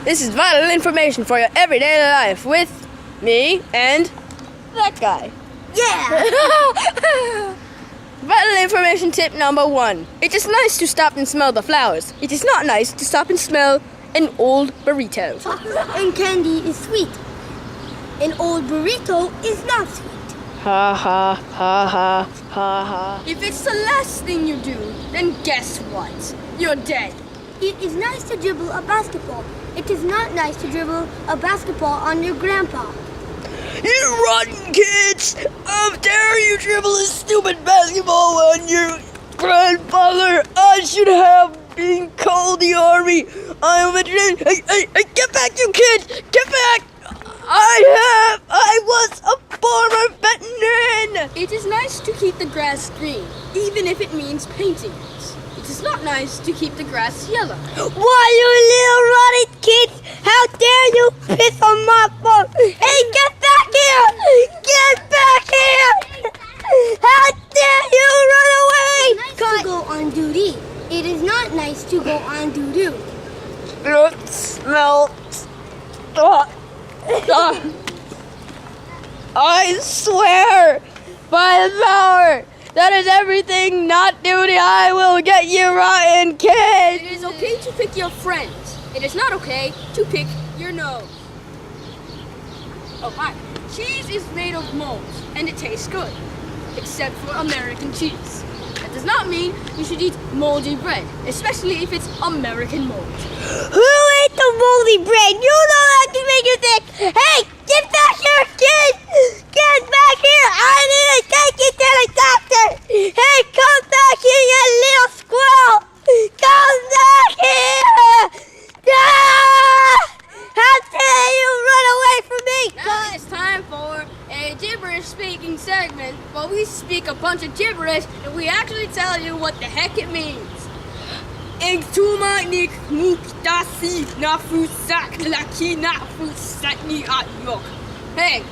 This is vital information for your everyday life with me and that guy. Yeah! Vital information tip number 1. It is nice to stop and smell the flowers. It is not nice to stop and smell an old burrito. And candy is sweet. An old burrito is not sweet. Ha ha ha ha ha ha. If it's the last thing you do, then guess what? You're dead. It is nice to dribble a basketball. It is not nice to dribble a basketball on your grandpa. You rotten kids! How dare you dribble a stupid basketball on your grandfather? I should have been called the army. I am a veteran. Hey, get back, you kids! Get back! I was a former veteran! It is nice to keep the grass green, even if it means painting it. It is not nice to keep the grass yellow. Why, you little rotten kids! How dare you piss on my phone! Hey, get back here! Get back here! How dare you run away! It's nice to go on duty. It is not nice to go on doo-doo. It smells. I swear by the power that is everything not duty, I will get you rotten kids! It is okay to pick your friends. It is not okay to pick your nose. Oh my. Cheese is made of mold, and it tastes good. Except for American cheese. That does not mean you should eat moldy bread, especially if it's American mold. Who ate the moldy bread? You know that can make you sick! Hey, get back here, kid! Get back here! I need to take you to the doctor! Hey, come back here, you little squirrel! Come back here! Ah! How dare you run away from me? Now it's time for a gibberish speaking segment where we speak a bunch of gibberish and we actually tell you what the heck it means. Ingtumanik muktasi nafusak laki nafusatni ayok. Hey,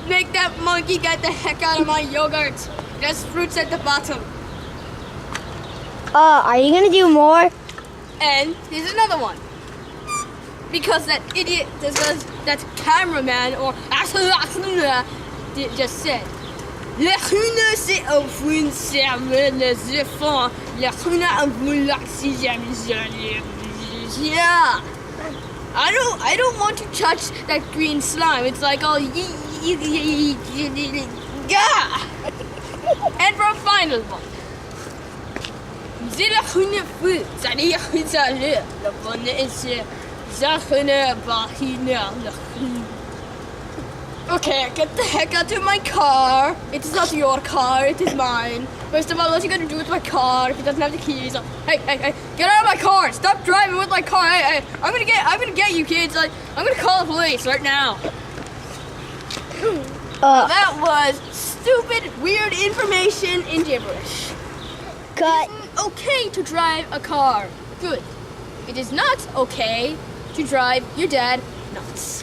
make that monkey get the heck out of my yogurt. There's fruits at the bottom. Are you gonna do more? And here's another one. Because that idiot, that cameraman or just said. Yeah. I don't want to touch that green slime. It's like all yeah. And for a final one. Okay, get the heck out of my car. It is not your car, it is mine. First of all, what are you gonna do with my car if it doesn't have the keys? Hey, get out of my car! Stop driving with my car! Hey, I'm gonna get you kids. I'm gonna call the police right now. That was stupid, weird information in gibberish. Cut. It is okay to drive a car. Good. It is not okay to drive your dad nuts.